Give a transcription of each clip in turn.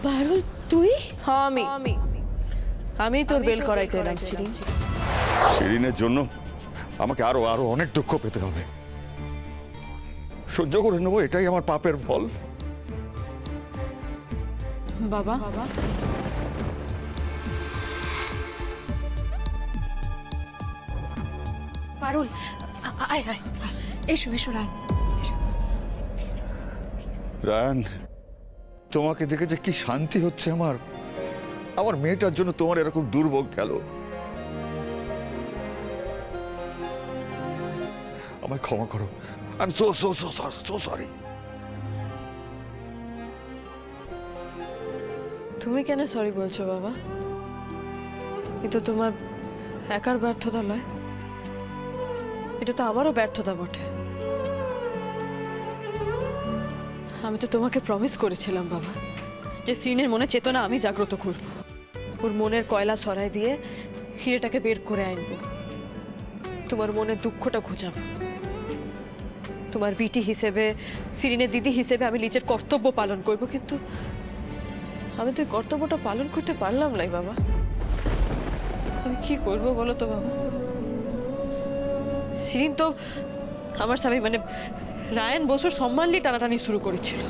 পারুল তুই? হ্যাঁ আমি তোর বেল করাইতে এলাম শিরিন। শিরিনের জন্য আমাকে আরো আরো অনেক দুঃখ পেতে হবে। সহ্য করে নেবো, এটাই আমার পাপের ফল। বাবা পারুল আয় আয়, এসো এসো রায়। রায়ান, তোমাকে দেখে যে কি শান্তি হচ্ছে আমার। আমার মেয়েটার জন্য তোমার এরকম দুর্ভোগ গেল। আমায় ক্ষমা করো। I am so sorry. তুমি কেন সরি বলছো বাবা? এ তো তোমার একার ব্যর্থতা নয়, এটা তো আমারও ব্যর্থতা বটে। আমি তো তোমাকে প্রমিস করেছিলাম বাবা যে সিনের মনে চেতনা আমি জাগ্রত করব, ওর মনের কয়লা সরাই দিয়ে হিরেটাকে বের করে আনব, তোমার মনের দুঃখটা ঘুচাবো। তোমার বিটি হিসেবে, সিরিনের দিদি হিসেবে আমি নিজের কর্তব্য পালন করব, কিন্তু আমি তো এই কর্তব্যটা পালন করতে পারলাম না বাবা। আমি কি করবো বলো তো বাবা? সিরিন তো আমার স্বামী মানে রায়ান বসুর সম্মান নিয়ে টানাটানি শুরু করেছিল।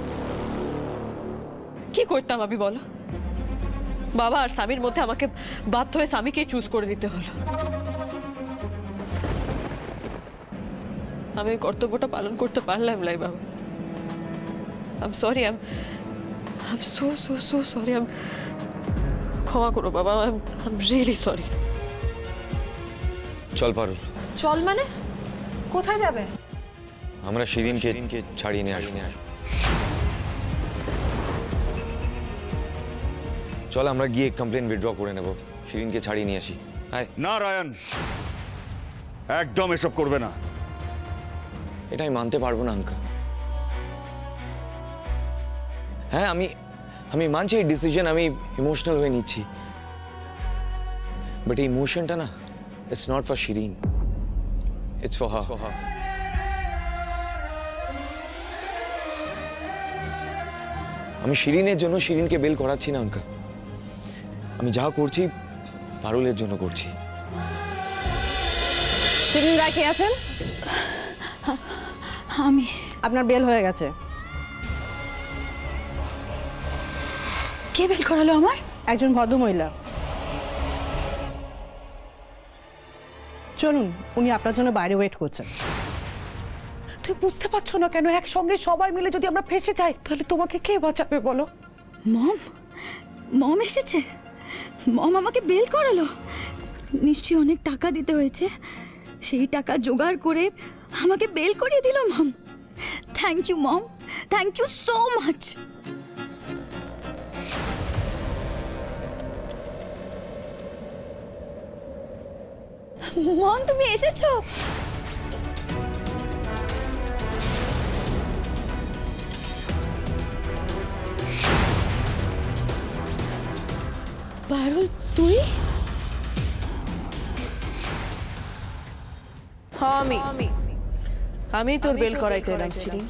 কি করতাম আমি বলো? বাবা আর স্বামীর মধ্যে আমাকে বাধ্য হয়ে স্বামীকেই চুজ করে দিতে হলো। আমি এই কর্তব্যটা পালন করতে পারলাম না বাবা। I am sorry, I am so sorry. ক্ষমা করো বাবা, আই এম রিয়েলি সরি। চল পারুল, চল মানে কোথায় যাবে? আমরা শিরিনকে ছাড়িয়ে নিয়ে আসবো। চল আমরা গিয়ে কমপ্লেন উইথড্র করে নেব, শিরিনকে ছাড়িয়ে নিয়ে আসি। আয়। না রায়ান, একদম এসব করবে না। এটা আমি মানতে পারবো না আঙ্কা। হ্যাঁ আমি মানছি এই ডিসিশন আমি ইমোশনাল হয়ে নিচ্ছি, বাট এই ইমোশনটা না, it's not for Shirin, it's for her. আমি শিরিনের জন্য শিরিনকে বেল করাচ্ছি না আঙ্কা। আমি যা করছি পারুলের জন্য করছি। শিরিন রায় কে আছেন? আমি। আপনার বেল হয়ে গেছে। কে বেল করালো আমার? একজন ভদ্রমহিলা। চলুন, উনি আপনার জন্য বাইরে ওয়েট করছেন। তুমি বুঝতে পারছো না কেন? একসঙ্গে সবাই মিলে যদি আমরা ফেসে যাই তাহলে তোমাকে কে বাঁচাবে বলো? মম এসেছে। মম আমাকে বেল করালো। নিশ্চয়ই অনেক টাকা দিতে হয়েছে, সেই টাকা জোগাড় করে আমাকে বেল করিয়ে দিল mom. Thank you mom, thank you so much. Mom তুমি এসেছো? পারুল তুই? হ্যাঁ আমি তোর বেল করাইতে এলাম শিরিন।